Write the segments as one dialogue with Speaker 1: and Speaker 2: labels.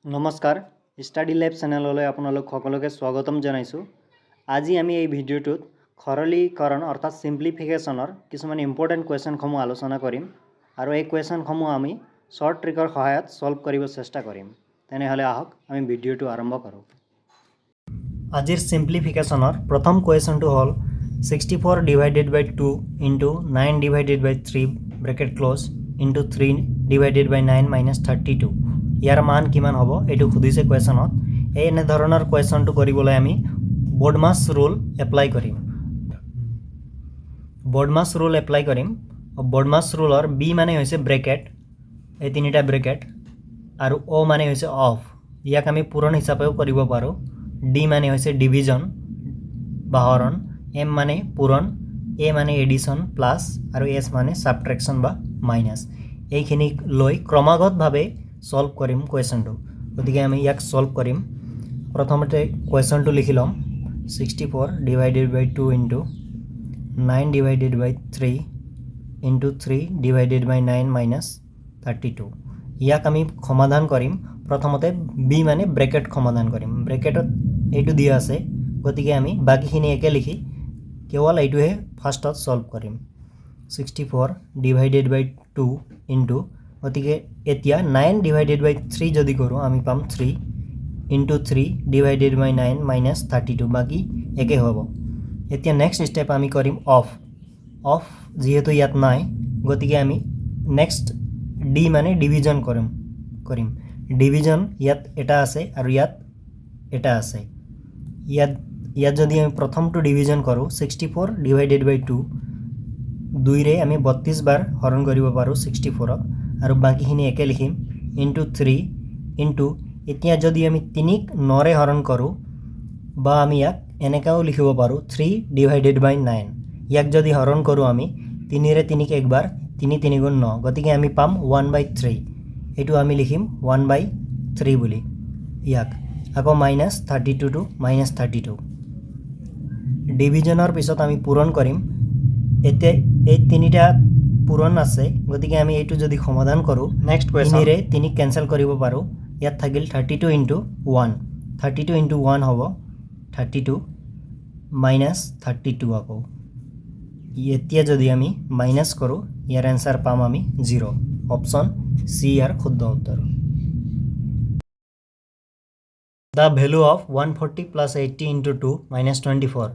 Speaker 1: নমস্কাৰ ষ্টাডি লেব চেনেললৈ আপোনালোক সকলোকে স্বাগতম জনাইছোঁ। আজি আমি এই ভিডিঅ'টোত সৰলীকৰণ অৰ্থাৎ সিম্পলিফিকেশ্যনৰ কিছুমান ইম্পৰ্টেণ্ট কুৱেশ্যনসমূহ আলোচনা কৰিম আৰু এই কুৱেশ্যনসমূহ আমি শ্বৰ্ট ট্ৰিকৰ সহায়ত সলভ কৰিব চেষ্টা কৰিম। তেনেহ'লে আহক আমি ভিডিঅ'টো আৰম্ভ কৰোঁ। আজিৰ সিম্পলিফিকেশ্যনৰ প্ৰথম কুৱেশ্যনটো হ'ল 64 divided by 2 into 9 divided by 3 bracket close into 3 divided by 9 minus 32 ইয়াৰ মান কিমান হ'ব এইটো সুধিছে কুৱেশ্যনত। এই এনে ধৰণৰ কুৱেশ্যনটো কৰিবলৈ আমি বৰ্ডমাছ ৰুল এপ্লাই কৰিম। বৰ্ডমাছ ৰুলৰ বি মানে হৈছে ব্ৰেকেট, এই তিনিটা ব্ৰেকেট, আৰু অ মানে হৈছে অফ, ইয়াক আমি পূৰণ হিচাপেও কৰিব পাৰোঁ। ডি মানে হৈছে ডিভিজন বা হৰণ, এম মানে পূৰণ, এ মানে এডিশ্যন প্লাছ আৰু এছ মানে ছাবট্ৰেকশ্যন বা মাইনাছ। এইখিনিক লৈ ক্ৰমাগতভাৱে সলভ কৰিম কুৱেশ্যনটো। গতিকে আমি ইয়াক সলভ কৰিম। প্ৰথমতে কুৱেশ্যনটো লিখি ল'ম 64 divided by 2 into 9 divided by 3 into 3 divided by 9 minus 32। ইয়াক আমি সমাধান কৰিম। প্ৰথমতে বি মানে ব্ৰেকেট সমাধান কৰিম। ব্ৰেকেটত এইটো দিয়া আছে, গতিকে আমি বাকীখিনি একে লিখি কেৱল এইটোহে ফাৰ্ষ্টত সলভ কৰিম। 64 ডিভাইডেড বাই 2 ইনটু, গতিকে এতিয়া 9 ডিভাইডেড বাই 3 যদি কৰোঁ আমি পাম 3 ইনটু 3 ডিভাইডেড বাই 9 মাইনাছ 32, বাকী একে হ'ব। এতিয়া নেক্সট ষ্টেপ আমি কৰিম অফ যিহেতু ইয়াত নাই, গতিকে আমি নেক্সট ডি মানে ডিভিজন কৰিম। ডিভিজন ইয়াত এটা আছে আৰু ইয়াত এটা আছে। ইয়াত যদি আমি প্ৰথমটো ডিভিজন কৰোঁ 64 ডিভাইডেড বাই 2, 2ৰে আমি 32 বাৰ হৰণ কৰিব পাৰোঁ 64ক, আৰু বাকীখিনি একে লিখিম ইনটু 3 ইনটু, এতিয়া যদি আমি 3ক 9ৰে হৰণ কৰোঁ বা আমি ইয়াক এনেকাও লিখিব পাৰোঁ 3 ডিভাইডেড বাই 9। ইয়াক যদি হৰণ কৰোঁ আমি 3ৰে 3ক একবাৰ, 3 3 গুণ 9, গতিকে আমি পাম 1/3। এইটো আমি লিখিম 1/3 বুলি। ইয়াক আকৌ মাইনাছ 32 মাইনাছ 32। ডিভিজনৰ পিছত আমি পূৰণ কৰিম। এতিয়া এই তিনিটা পূৰণ আছে, গতিকে আমি এইটো যদি সমাধান কৰোঁ নেক্সট কুৱেশ্যন 3ৰে 3ক কেঞ্চেল কৰিব পাৰোঁ। ইয়াত থাকিল 32 ইনটু 1, 32 ইনটু 1 হ'ব 32 মাইনাছ 32 আকৌ। এতিয়া যদি আমি মাইনাছ কৰোঁ ইয়াৰ এনচাৰ পাম আমি 0। অপশ্যন চি ইয়াৰ শুদ্ধ উত্তৰ। The value of 140 plus 80 into 2 minus 24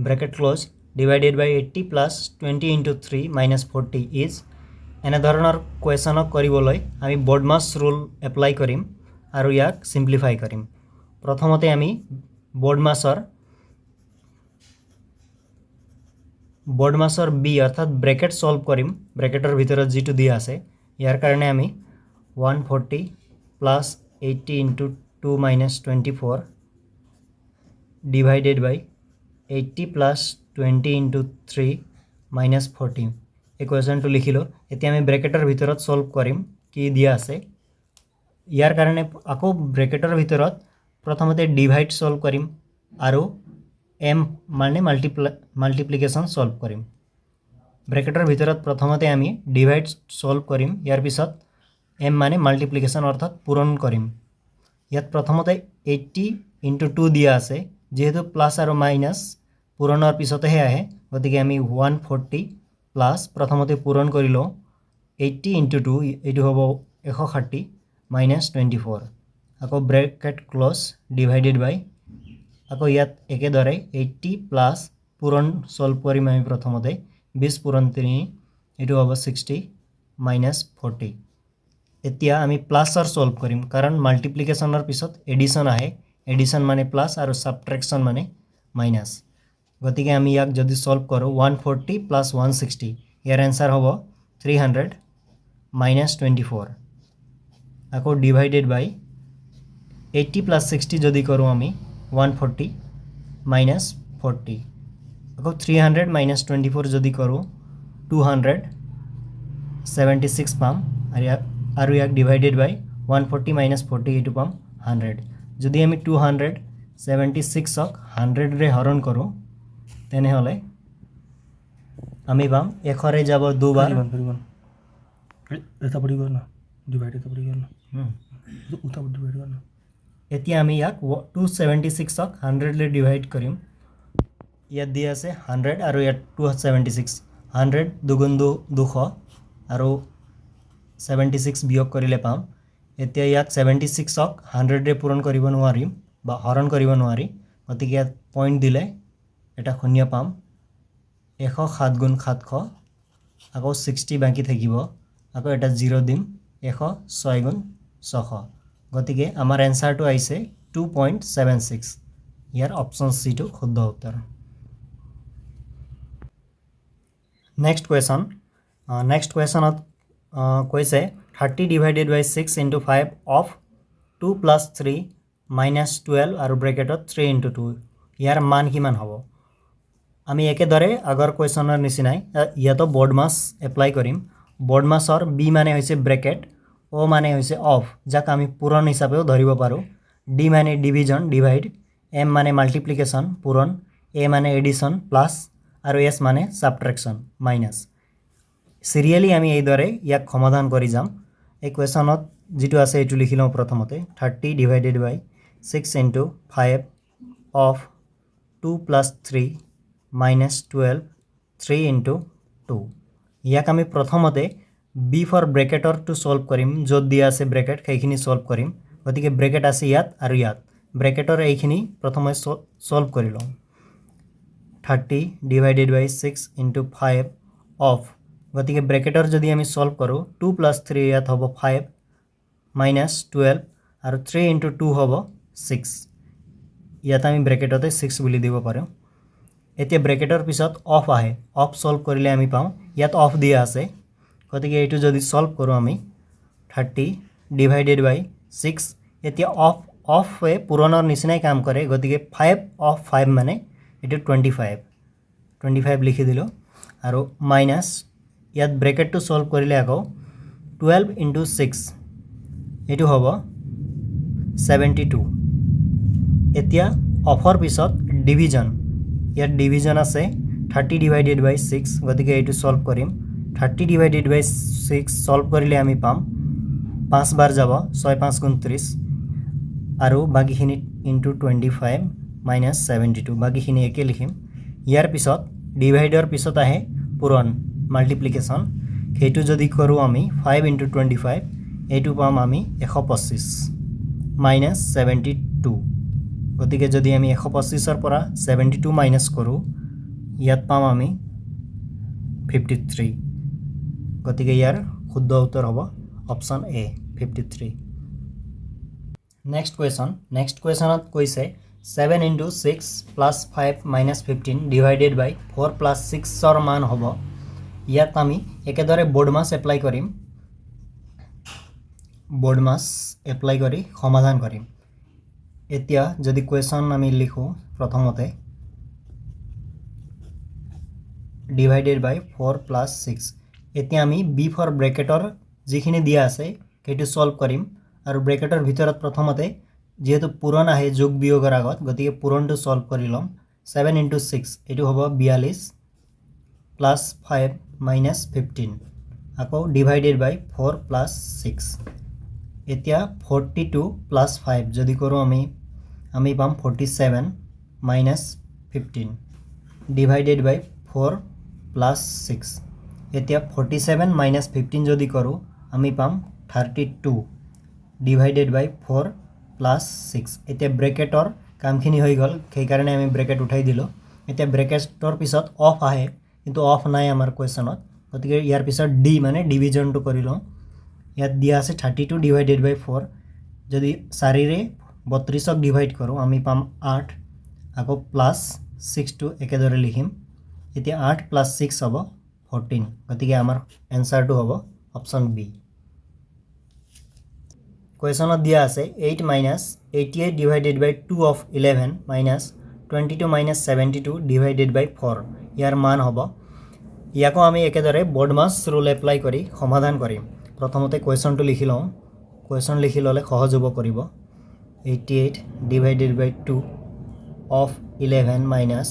Speaker 1: bracket close divided by 80 plus 20 into 3 minus 40 is. এনেধৰণৰ কুৱেশ্যনক কৰিবলৈ আমি বৰ্ডমাছ ৰুল এপ্লাই কৰিম আৰু ইয়াক ছিম্প্লিফাই কৰিম। প্ৰথমতে আমি বৰ্ডমাছৰ বি অৰ্থাৎ ব্ৰেকেট সলভ কৰিম। ব্ৰেকেটৰ ভিতৰত যিটো দিয়া আছে, ইয়াৰ কাৰণে আমি 140 plus 80 into 2 minus 24 divided by 80 plus 20 into 3 minus 40 এই কুৱেশ্যনটো লিখিলোঁ। এতিয়া আমি ব্ৰেকেটৰ ভিতৰত সলভ কৰিম কি দিয়া আছে। ইয়াৰ কাৰণে আকৌ ব্ৰেকেটৰ ভিতৰত প্ৰথমতে ডিভাইড সলভ কৰিম আৰু এম মানে মাল্টিপ্লিকেশ্যন সলভ কৰিম। ব্ৰেকেটৰ ভিতৰত প্ৰথমতে আমি ডিভাইড সলভ কৰিম, ইয়াৰ পিছত এম মানে মাল্টিপ্লিকেশ্যন অৰ্থাৎ পূৰণ কৰিম। ইয়াত প্ৰথমতে 80 ইনটু 2 দিয়া আছে, যিহেতু প্লাছ আৰু মাইনাছ পূৰণৰ পিছতহে আহে, গতিকে আমি 140 প্লাছ প্ৰথমতে পূৰণ কৰি লওঁ 80 ইনটু 2, এইটো হ'ব 160 মাইনাছ 24, আকৌ ব্ৰেকেট ক্লজ ডিভাইডেড বাই, আকৌ ইয়াত একেদৰে 80 প্লাছ পূৰণ সলভ কৰিম আমি প্ৰথমতে 20 পূৰণ 3, এইটো হ'ব 60 মাইনাছ 40। এতিয়া আমি প্লাছৰ সলভ কৰিম, কাৰণ মাল্টিপ্লিকেশ্যনৰ পিছত এডিশ্যন আহে। এডিশ্যন মানে প্লাছ আৰু ছাবট্ৰেকশ্যন মানে মাইনাছ। গতিকে আমি ইয়াক যদি সলভ কৰোঁ 140 প্লাছ 160, ইয়াৰ এনচাৰ হ'ব 300 মাইনাছ 24, আকৌ ডিভাইডেড বাই 80 প্লাছ 60 যদি কৰোঁ আমি 140 মাইনাছ 40, আকৌ 300 মাইনাছ 24 যদি কৰোঁ 276 পাম, আৰু ইয়াক ডিভাইডেড বাই 140 মাইনাছ 40 এইটো পাম 100। যদি আমি 276ক 100ৰে হৰণ কৰোঁ তেনেহ'লে আমি পাম 100ৰে যাব দুবাৰ, এতিয়া আমি ইয়াক 276ক 100 লৈ ডিভাইড কৰিম ইয়াত দিয়া আছে 100 আৰু ইয়াত 276 100 দুগুণ 200 আৰু 76 বিয়োগ কৰিলে পাম এতিয়া ইয়াক 76ক 100 ৰে পূৰণ কৰিব নোৱাৰিম বা হৰণ কৰিব নোৱাৰি গতিকে ইয়াত পইণ্ট দিলে এটা শূন্য পাম 107 গুণ 700 আকৌ 60 বাকি থাকিব আকৌ এটা 0 দিম 106 গুণ 600 গতিকে আমাৰ এনসাৰটো আহিছে 2.76 ইয়াৰ অপচন সি টো শুদ্ধ উত্তৰ নেক্সট কুৱেশ্যনত কৈছে 30 divided by 6 into 5 of 2 plus 3 minus 12 আৰু ব্ৰেকেটত 3 into 2 ইয়াৰ মান কিমান হ'ব আমি একেদৰে আগৰ কুৱেশ্যনৰ নিচিনাই ইয়াতো বৰ্ড মাস এপ্লাই কৰিম বৰ্ড মাসৰ বি মানে হৈছে ব্ৰেকেট ও মানে হৈছে অফ যাক আমি পূৰণ হিচাপেও ধৰিব পাৰো ডি মানে ডিভিজন ডিভাইড এম মানে মাল্টিপ্লিকেশন পূৰণ এ মানে এডিশন প্লাস আৰু এস মানে সাবট্ৰেকশন মাইনাস সিৰিয়ালি আমি এইদৰে ইয়াক সমাধান কৰি যাম এই কুৱেশ্যনত যেটো আছে এটো লিখি লওঁ প্ৰথমতে 30 divided by 6 into 5 of 2 plus 3 minus 12 3 into 2 ইয়াক আমি প্ৰথমতে বি ফৰ ব্ৰেকেটৰ টু সলভ কৰিম যত দিয়া আছে ব্ৰেকেট সেইখিনি সলভ কৰিম গতিকে ব্ৰেকেট আছে ইয়াত আৰু ইয়াত ব্ৰেকেটৰ এইখিনি প্ৰথমে সলভ কৰি লওঁ 30 divided by 6 into 5 of গতিকে ব্ৰেকেটৰ যদি আমি সলভ কৰো 2 plus 3 ইয়াত হ'ব 5 minus 12 আৰু 3 into 2 হ'ব 6 ইয়াত আমি ব্ৰেকেটতে 6 বুলি দিব পাৰো এতিয়া ব্ৰেকেটৰ পিছত অফ আহে অফ সলভ কৰিলে আমি পাওঁ ইয়াত অফ দিয়া আছে গতিকে এটো যদি সলভ কৰো আমি 30 divided by 6 এতিয়া অফ এ পূৰণৰ নিচিনাই কাম কৰে গতিকে 5 of 5 মানে এটো 25 লিখি দিলো আৰু মাইনাস ইয়াত ব্ৰেকেট টু সলভ কৰিলে আকৌ 12 into 6 এটো হ'ব 72 এতিয়া অফৰ পিছত ডিভিজন ইয়াত ডিভিজন আছে 30 divided by 6 গতিকে এটো সলভ কৰিম 30 divided by 6 সলভ কৰিলে আমি পাম 5 বাৰ যাব 6 5 গুণ 30 আৰু বাকিখিনি into 25 minus 72 বাকিখিনি একে লিখিম ইয়াৰ পিছত ডিভাইডৰ পিছত আহে পূৰণ মাল্টিপ্লিকেশন সেইটো যদি কৰো আমি 5 into 25 এটো পাম আমি 125 minus 72 গতিকে যদি আমি 125 ৰ পৰা 72 মাইনাস কৰো ইয়াত পাম আমি 53 গতিকে ইয়াৰ শুদ্ধ উত্তৰ হ'ব অপচন এ 53 নেক্সট কুৱেশ্যনত কৈছে 7 into 6 plus 5 minus 15 divided by 4 plus 6 ৰ মান হ'ব ইয়াত আমি একেদৰে বৰ্ড মাস এপ্লাই কৰি সমাধান কৰিম এতিয়া যদি কুৱেশ্যন আমি লিখো প্ৰথমতে divided by 4 plus 6 এতিয়া আমি বি ফৰ ব্ৰেকেটৰ যিখিনি দিয়া আছে সেইটো সলভ কৰিম আৰু ব্ৰেকেটৰ ভিতৰত প্ৰথমতে যেহেতু পূৰণ আহে যোগ বিয়োগৰ আগত গতিকে পূৰণটো সলভ কৰি লম 7 into 6 এটো হ'ব 42 plus 5 minus 15 আকৌ divided by 4 plus 6 এতিয়া 42 plus 5 যদি কৰো আমি পাম 47 minus 15 divided by 4 plus 6 এতিয়া 47 minus 15 যদি কৰো আমি পাম 32 divided by 4 plus 6 এতিয়া ব্ৰেকেটৰ কামখিনি হৈ গল সেই কাৰণে আমি ব্ৰেকেট উঠাই দিলো এতিয়া ব্ৰেকেটৰ পিছত অফ আহে কিন্তু অফ নাই আমাৰ কুৱেশ্যনত গতিকে ইয়াৰ পিছত ডি মানে ডিভিজনটো কৰি লওঁ ইয়াত দিয়া আছে 32 divided by 4 যদি 4 ৰে 32ক ডিভাইড কৰো আমি পাম 8 আকৌ প্লাস 6 টো একেদৰে লিখিম এতিয়া 8 plus 6 হ'ব 14 গতিকে আমাৰ এনসাৰটো হ'ব অপচন বি কুৱেশ্যনত দিয়া আছে 8 minus 88 divided by 2 of 11 minus 22 minus 72 divided by 4 ইয়াৰ মান হ'ব ইয়াকো আমি একেদৰে বৰ্ড মাস ৰুল এপ্লাই কৰি সমাধান কৰিম প্ৰথমতে কুৱেশ্যনটো লিখি লওঁ কুৱেশ্যন লিখি ললে সহজ হ'ব কৰিব 88 divided by 2 of 11 minus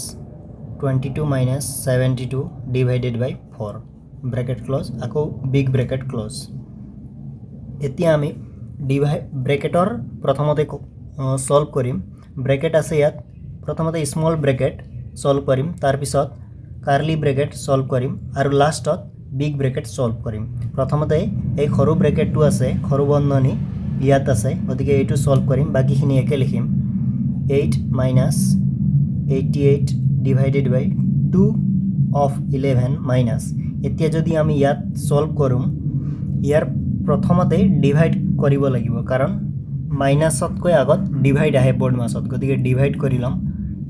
Speaker 1: 22 minus 72 divided by 4 bracket close আকৌ big bracket close এতিয়া আমি ব্ৰেকেটৰ প্ৰথমতে সলভ কৰিম ব্ৰেকেট আছে ইয়াত প্ৰথমতে স্মল ব্ৰেকেট সলভ কৰিম তাৰপিছত কাৰ্লি ব্ৰেকেট সলভ কৰিম আৰু লাষ্টত বিগ ব্ৰেকেট সলভ কৰিম প্ৰথমতে এই সৰু ব্ৰেকেটটো আছে সৰু বন্ধনী ইয়াত আছে গতিকে এইটো সলভ কৰিম বাকিখিনি একে লিখিম 8 minus 88 divided by 2 of 11 minus এতিয়া যদি আমি ইয়াত সলভ কৰোঁ ইয়াৰ প্ৰথমতে ডিভাইড কৰিব লাগিব কাৰণ মাইনাছতকৈ আগত ডিভাইড আহে বৰ্ড মাছত গতিকে ডিভাইড কৰি লম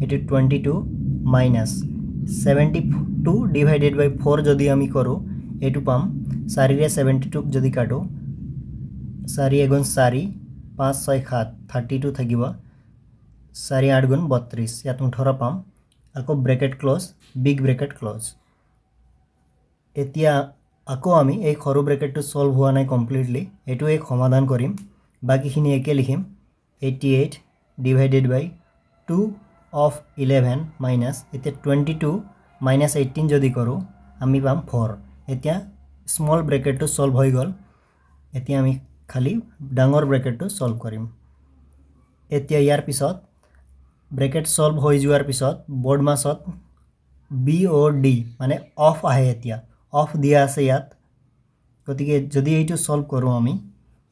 Speaker 1: এটো 22 minus 72 divided by 4 যদি আমি কৰোঁ এটো পাম 4 ৰে 72 যদি কাটো 4 এগুণ 4 5 6 7 32 থাকিব 4 8 গুণ 32 ইয়াত 18 পাম আকৌ bracket close big bracket close এতিয়া আকৌ আমি এই সৰু ব্ৰেকেটটো সলভ হোৱা নাই কমপ্লিটলি এটো এক সমাধান কৰিম বাকিখিনি একে লিখিম 88 divided by 2 of 11 minus এতিয়া 22 minus 18 যদি কৰোঁ আমি পাম 4 এতিয়া স্মল ব্ৰেকেটটো সলভ হৈ গ'ল এতিয়া আমি খালি ডাঙৰ ব্ৰেকেটটো সলভ কৰিম এতিয়া ইয়াৰ পিছত ব্ৰেকেট সলভ হৈ যোৱাৰ পিছত বৰ্ড মাছত BOD মানে অফ আহে এতিয়া অফ দিয়া আছে ইয়াত গতিকে যদি এইটো সলভ কৰোঁ আমি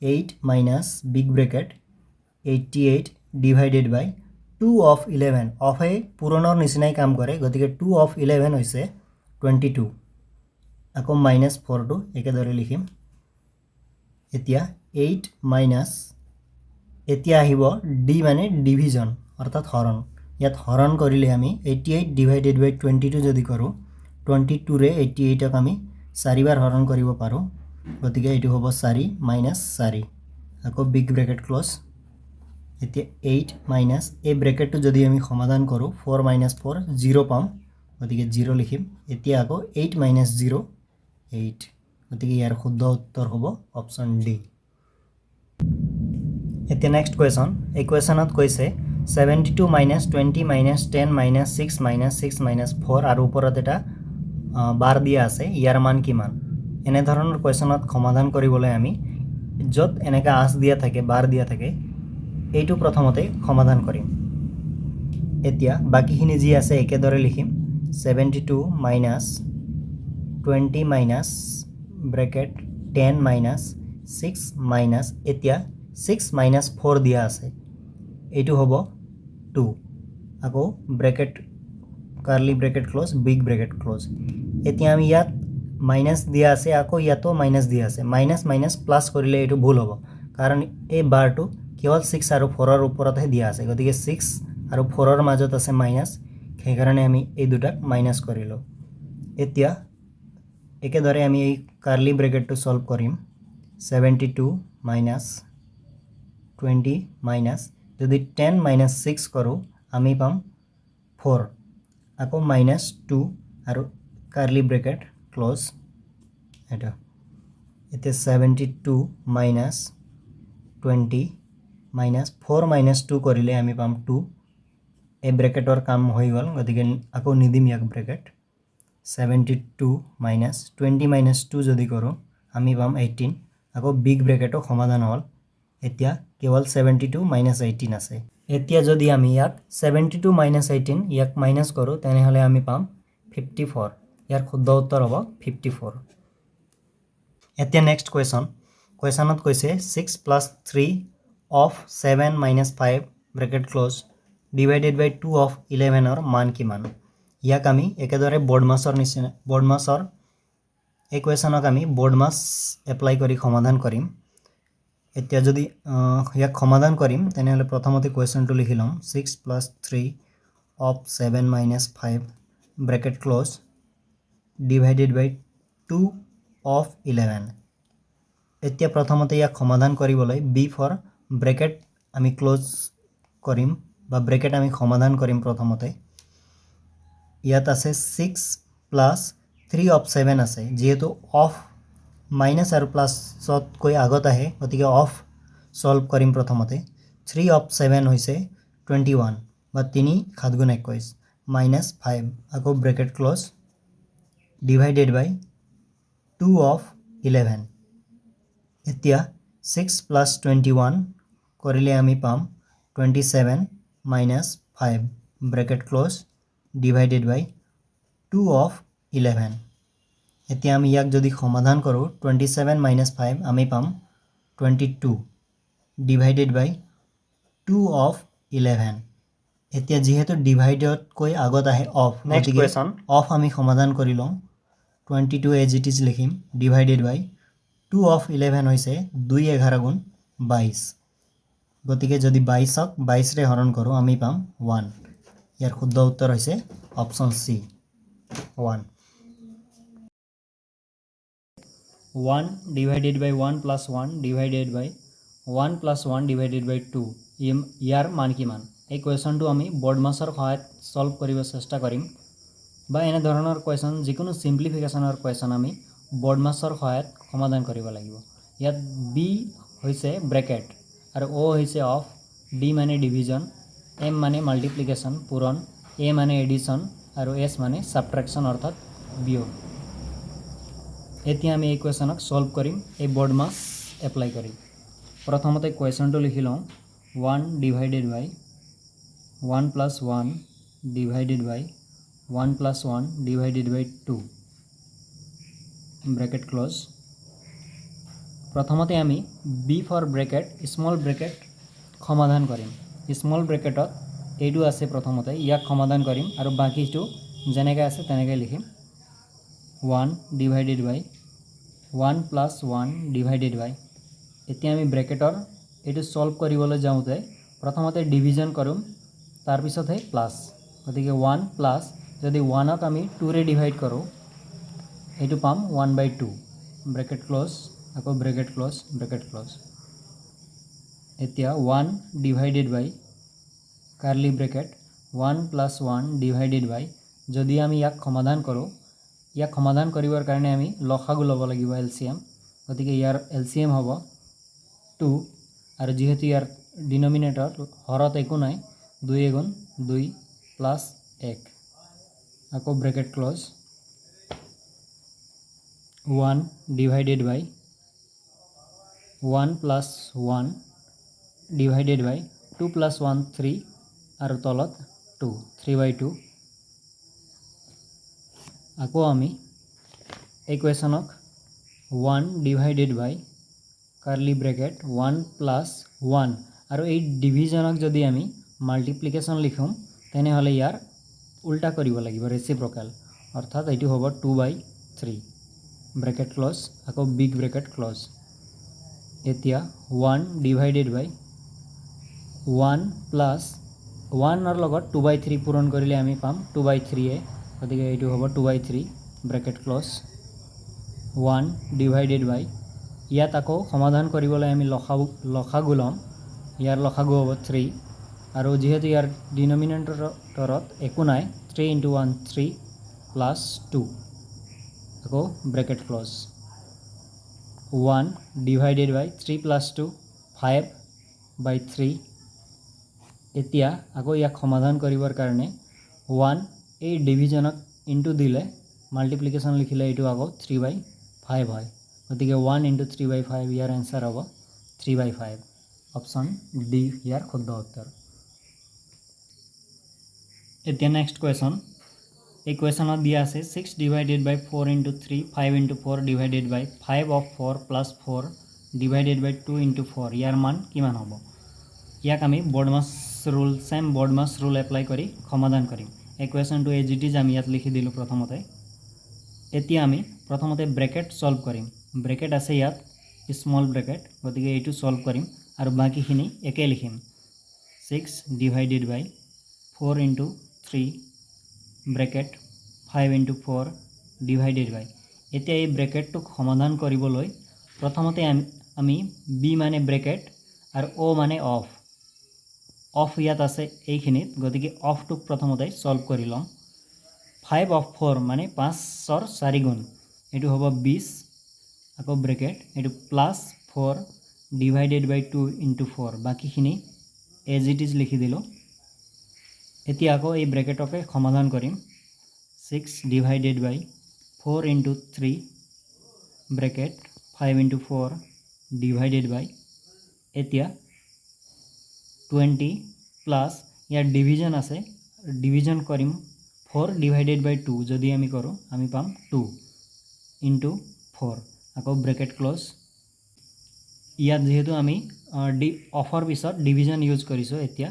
Speaker 1: 8 minus big bracket 88 divided by 2 of 11 অফে পুৰণৰ নিচিনাই কাম কৰে গতিকে 2 of 11 হৈছে 22 আকৌ minus 4 টো একেদৰে লিখিম এতিয়া 8 minus এতিয়া আহিব D মানে ডিভিজন অৰ্থাৎ হৰণ ইয়াত হৰণ কৰিলে আমি 88 divided by 22 যদি কৰোঁ 22 ৰে 88 ক আমি 4 বাৰ হৰণ কৰিব পাৰোঁ গতিকে এটো হ'ব 4 minus 4 আকৌ বিগ ব্ৰেকেট ক্লোজ এতিয়া 8 minus এই ব্ৰেকেটটো যদি আমি সমাধান কৰোঁ 4 minus 4 0 পাম গতিকে 0 লিখিম এতিয়া আকৌ 8 minus 0 8 গতিকে ইয়াৰ শুদ্ধ উত্তৰ হ'ব অপচন ডি এতিয়া নেক্সট কোৱেশ্যন এই কোৱেশ্যনত কৈছে 72 minus 20 minus 10 minus 6 minus 6 minus 4 আৰু ওপৰত এটা বাৰ দিয়া আছে ইয়াৰ মান কিমান এনে ধৰণৰ কোৱেশ্যনত সমাধান কৰিবলৈ আমি যত এনেকা আস দিয়া থাকে বাৰ দিয়া থাকে এইটো প্ৰথমতে সমাধান কৰিম এতিয়া বাকিখিনি যি আছে একেদৰে লিখিম 72 minus 20 minus bracket 10 minus 6 minus এতিয়া 6 minus 4 দিয়া আছে এইটো হ'ব 2 আকৌ bracket curly bracket close big bracket close এতিয়া আমি ইয়াত মাইনাস দিয়া আছে আকৌ ইয়াতো মাইনাস দিয়া আছে মাইনাস মাইনাস প্লাস কৰিলে এটো ভুল হ'ব কাৰণ এই বাৰটো কেৱল 6 আৰু 4 ৰ ওপৰতহে দিয়া আছে গতিকে 6 আৰু 4 ৰ মাজত আছে মাইনাস সেই কাৰণে আমি এই দুটাক মাইনাস কৰিলো এতিয়া একেদৰে আমি এই কাৰ্লি ব্ৰেকেটটো সলভ কৰিম 72 minus 20 minus যদি 10 minus 6 কৰো আমি পাম 4 আকৌ minus 2 আৰু কাৰ্লি ব্ৰেকেট ক্লোজ এটা এতিয়া 72 minus 20 minus 4 minus 2 কৰিলে আমি পাম 2 এই ব্ৰেকেটৰ কাম হৈ গল গতিকে আকৌ নিদিম ইয়াক ব্ৰেকেট 72 minus 20 minus 2 যদি কৰো আমি পাম 18 আকৌ বিগ ব্ৰেকেটৰ সমাধান হল এতিয়া কেৱল 72 minus 18 আছে এতিয়া যদি আমি ইয়াক 72 minus 18 ইয়াক মাইনাস কৰো তেনেহলে আমি পাম 54 ইয়াৰ শুদ্ধ উত্তৰ হ'ব 54 এতিয়া নেক্সট কোৱেশ্যনত কৈছে 6 plus 3 of 7 minus 5 bracket close divided by 2 of 11 ৰ মান কিমান ইয়াক আমি একেদৰে বৰ্ডমাছৰ নিচিনা বৰ্ডমাছৰ এই কোৱেশ্যনক আমি বৰ্ডমাছ এপ্লাই কৰি সমাধান কৰিম এতিয়া যদি ইয়াক সমাধান কৰিম তেনেহলে প্ৰথমতে কোৱেশ্যনটো লিখি লম 6 plus 3 of 7 minus 5 bracket close divided by 2 of 11 এতিয়া প্ৰথমতে ইয়াক সমাধান কৰিবলৈ b for bracket আমি ক্লোজ কৰিম বা ব্ৰেকেট আমি সমাধান কৰিম প্ৰথমতে ইয়াত আছে 6 plus 3 of 7 আছে যেহেতু অফ মাইনাস আৰু প্লাসত কৈ আগত আহে গতিকে অফ সলভ কৰিম প্ৰথমতে 3 of 7 হৈছে 21 বা 3 7 গুণ 21 minus 5 আকৌ bracket close divided by 2 of 11 এতিয়া 6 প্লাছ 21 কৰিলে আমি পাম 27 minus 5 bracket close divided by 2 of 11 এতিয়া আমি ইয়াক যদি সমাধান কৰোঁ 27 মাইনাছ 5 আমি পাম 22 ডিভাইডেড বাই 2 অফ 11 এতিয়া যেহেতু ডিভাইডতকৈ আগত আহে অফ গতিকে অফ আমি সমাধান কৰি লওঁ 22 এজ ইট ইজ লিখিম ডিভাইডেড বাই 2 অফ 11 হৈছে 2 11 গুণ 22 গতিকে যদি 22ক 22ৰে হৰণ কৰোঁ আমি পাম 1 ইয়াৰ শুদ্ধ উত্তৰ হৈছে option C 1 1 divided by 1 plus 1 divided by 1 plus 1 divided by 2 ইয়াৰ মান কিমান এই কুৱেশ্যনটো আমি বৰ্ড মাছৰ সহায়ত সলভ কৰিব চেষ্টা কৰিম বা এনে ধৰণৰ কুৱেশ্যন যিকোনো সিম্পলিফিকেশ্যনৰ কুৱেশ্যন আমি বৰ্ড মাছৰ সহায়ত সমাধান কৰিব লাগিব ইয়াত বি হৈছে ব্ৰেকেট আৰু অ হৈছে অফ ডি মানে ডিভিজন এম মানে মাল্টিপ্লিকেশ্যন পূৰণ এ মানে এডিশ্যন আৰু এছ মানে ছাবট্ৰেকশ্যন অৰ্থাৎ বিয়োগ এতিয়া আমি এই কুৱেশ্যনক সলভ কৰিম এই বৰ্ড মাছ এপ্লাই কৰি প্ৰথমতে কুৱেশ্যনটো লিখি লওঁ 1 divided by 1 plus 1 divided by 1 plus 1 divided by 2 bracket close প্ৰথমতে আমি B for bracket small bracket সমাধান কৰিম স্মল ব্ৰেকেটত এইটো আছে প্ৰথমতে ইয়াক সমাধান কৰিম আৰু বাকীটো যেনেকৈ আছে তেনেকৈ লিখিম 1 ডিভাইডেড বাই 1 প্লাছ 1 ডিভাইডেড বাই এতিয়া আমি ব্ৰেকেটৰ এইটো সলভ কৰিবলৈ যাওঁতে প্ৰথমতে ডিভিজন কৰিম তাৰপিছতহে প্লাছ গতিকে 1 প্লাছ যদি 1ক আমি 2ৰে ডিভাইড কৰোঁ এইটো পাম 1/2 ব্ৰেকেট ক্ল'জ আকৌ ব্ৰেকেট ক্ল'জ এতিয়া 1 ডিভাইডেড বাই কাৰ্লি ব্ৰেকেট 1 প্লাছ 1 ডিভাইডেড বাই যদি আমি ইয়াক সমাধান কৰোঁ ইয়াক সমাধান কৰিবৰ কাৰণে আমি লসাগু ল'ব লাগিব এলচিএম গতিকে ইয়াৰ এলচিএম হ'ব 2 আৰু যেহেতু ইয়াৰ ডিনমিনেটৰ হৰত একো নাই 2 গুণ 2 প্লাছ 1 আকৌ bracket close 1 divided by 1 plus 1 divided by 2 plus 1 3 আৰু তলত 2 3/2 আকৌ আমি এই কুৱেশ্যনক 1 ডিভাইডেড বাই কাৰ্লি ব্ৰেকেট 1 প্লাছ 1 আৰু এই ডিভিজনক যদি আমি মাল্টিপ্লিকেশ্যন লিখোঁ তেনেহ'লে ইয়াৰ উল্টা কৰিব লাগিব ৰেচিপ্ৰকেল অৰ্থাৎ এইটো হ'ব 2/3 ব্ৰেকেট ক্ল'জ আকৌ বিগ ব্ৰেকেট ক্ল'জ এতিয়া 1 ডিভাইডেড বাই 1 প্লাছ 1ৰ লগত 2/3 পূৰণ কৰিলে আমি পাম 2/3 গতিকে এইটো হ'ব 2/3 ব্ৰেকেট ক্ল'জ 1 ডিভাইডেড বাই ইয়াত আকৌ সমাধান কৰিবলৈ আমি লসাগু ল'ম ইয়াৰ লসাগু হ'ব 3 আৰু যেহেতু ইয়াৰ ডিনমিনেটৰত একো নাই 3 × 1 3 প্লাছ 2 আকৌ ব্ৰেকেট ক্ল'জ 1 ডিভাইডেড বাই 3 প্লাছ 2 5/3 এতিয়া আকৌ ইয়াক সমাধান কৰিবৰ কাৰণে 1 এই ডিভিজনক ইনটু দিলে মাল্টিপ্লিকেশ্যন লিখিলে এইটো আকৌ 3/5 হয় গতিকে 1 × 3/5 ইয়াৰ এনচাৰ হ'ব 3/5 অপশ্যন ডি ইয়াৰ শুদ্ধ উত্তৰ এতিয়া নেক্সট কুৱেশ্যন এই কুৱেশ্যনত দিয়া আছে 6 divided by 4 × 3 5 × 4 divided by 5 of 4 plus 4 divided by 2 × 4 ইয়াৰ মান কিমান হ'ব ইয়াক আমি বৰ্ডমাছ ৰুল এপ্লাই কৰি সমাধান কৰিম এই কুৱেশ্যনটো এজ ইট ইজ আমি ইয়াত লিখি দিলোঁ প্ৰথমতে এতিয়া আমি প্ৰথমতে ব্ৰেকেট সলভ কৰিম ব্ৰেকেট আছে ইয়াত স্মল ব্ৰেকেট গতিকে এইটো সলভ কৰিম আৰু বাকীখিনি একে লিখিম 6 ডিভাইডেড বাই 4 × 3 ব্ৰেকেট 5 × 4 ডিভাইডেড বাই এতিয়া এই ব্ৰেকেটটোক সমাধান কৰিবলৈ প্ৰথমতে আমি বি মানে ব্ৰেকেট আৰু অ' মানে অফ ইয়াত আছে এইখিনিত গতিকে অফটোক প্ৰথমতে সলভ কৰি ল'ম 5 অফ 4 মানে 5ৰ 4 গুণ এইটো হ'ব 20 আকৌ ব্ৰেকেট এইটো প্লাছ 4 ডিভাইডেড বাই 2 × 4 বাকীখিনি এজ ইট ইজ লিখি দিলোঁ এতিয়া আকৌ এই ব্ৰেকেটকে সমাধান কৰিম 6 ডিভাইডেড বাই 4 × 3 ব্ৰেকেট 5 × 4 ডিভাইডেড বাই এতিয়া 20 প্লাস ইয়াৰ ডিভিজন আছে ডিভিজন কৰিম 4 ডিভাইডেড বাই 2 যদি আমি কৰোঁ আমি পাম 2 ইনটু 4 আকৌ ব্ৰেকেট ক্লোজ ইয়াত যেহেতু আমি অফৰ পিছত ডিভিজন ইউজ কৰিছোঁ এতিয়া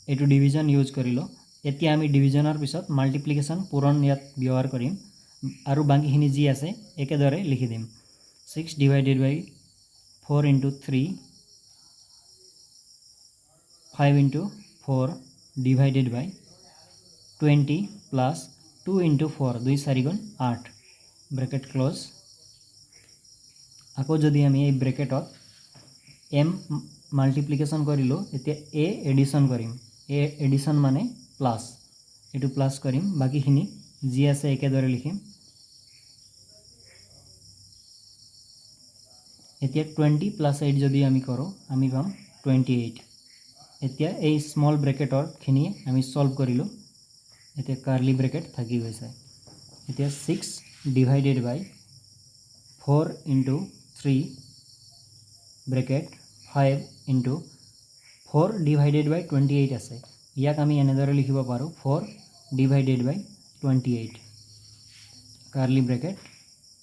Speaker 1: এইটো ডিভিজন ইউজ কৰিলোঁ এতিয়া আমি ডিভিজনৰ পিছত মাল্টিপ্লিকেশ্যন পূৰণ ইয়াত ব্যৱহাৰ কৰিম আৰু বাকিখিনি যি আছে একেদৰে লিখি দিম 6 divided by 4 into 3 5 into 4 divided by 20 plus 2 into 4 2 4 গুণ 8 bracket close আকৌ যদি আমি এই ব্ৰেকেটত m মাল্টিপ্লিকেশ্যন কৰিলোঁ এতিয়া a এডিশ্যন কৰিম a এডিশ্যন মানে প্লাস এটো প্লাস কৰিম বাকিখিনি যি আছে একেদৰে লিখিম এতিয়া 20 plus 8 যদি আমি কৰোঁ আমি পাম 28 এতিয়া এই স্মল ব্ৰেকেটৰ খিনি আমি সলভ কৰিলো এতিয়া কাৰ্লি ব্ৰেকেট থাকি গৈছে এতিয়া 6 divided by 4 into 3 bracket 5 into 4 divided বাই 28 আছে ইয়াক আমি এনেদৰে লিখিব পাৰো 4 ডিভাইডেড বাই 28 কাৰ্লি ব্ৰেকেট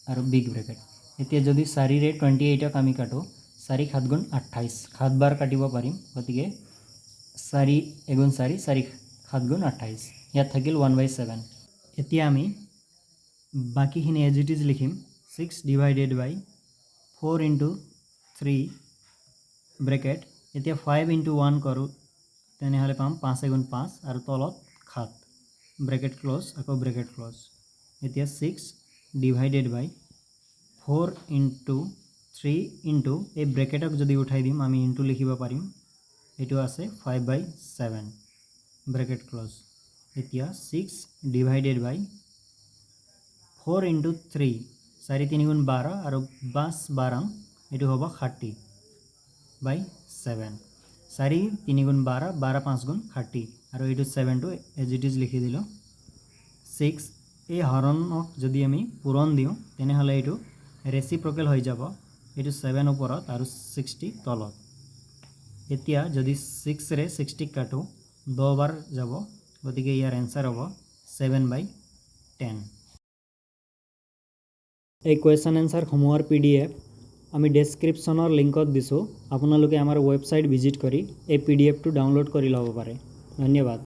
Speaker 1: আৰু বিগ ব্ৰেকেট এতিয়া যদি 4 ৰে 28 ক আমি কাটো 4 7 গুণ 28 7 বাৰ কাটিব পাৰিম গতিকে 4 এগুণ 4 4 7 গুণ 28 ইয়াত থাকিল 1/7 এতিয়া আমি বাকিখিনি এজ ইট ইজ লিখিম 6 ডিভাইডেড বাই 4 ইনটু 3 ব্ৰেকেট এতিয়া 5 ইনটু 1 কৰোঁ তেনেহলে পাম 5 এগুণ 5 আৰু তলত 7 ব্ৰেকেট ক্লোজ আকৌ ব্ৰেকেট ক্লোজ এতিয়া 6 ডিভাইডেড বাই 4 ইনটু 3 ইনটু এই ব্ৰেকেটক যদি উঠাই দিম আমি ইনটু লিখিব পাৰিম এটো আছে 5/7 ব্ৰেকেট ক্লোজ এতিয়া 6 ডিভাইডেড বাই 4 ইনটু 3 4 3 গুণ 12 আৰু 5 12 এটো হ'ব 30/7 4 3 গুণ 12 12 5 গুণ 30 আৰু এটো 7 টো এজ ইট ইজ লিখি দিলো 6 এই হৰণক যদি আমি পূৰণ দিও তেনেহলে এটো ৰেচিপ্ৰকেল হৈ যাব এটো 7 ওপৰত আৰু 60 তলত এতিয়া যদি 6 ৰে 60 কাটো 10 বাৰ যাব গতিকে ইয়াৰ आंसर হ'ব 7/10 এই কোৱেশ্চন आंसर সমূহৰ PDF আমি ডেসক্ৰিপচনৰ লিংকত দিছো আপোনালোকে আমাৰ ওয়েবসাইট ভিজিট কৰি এই PDF টো ডাউনলোড কৰি লব পাৰে ধন্যবাদ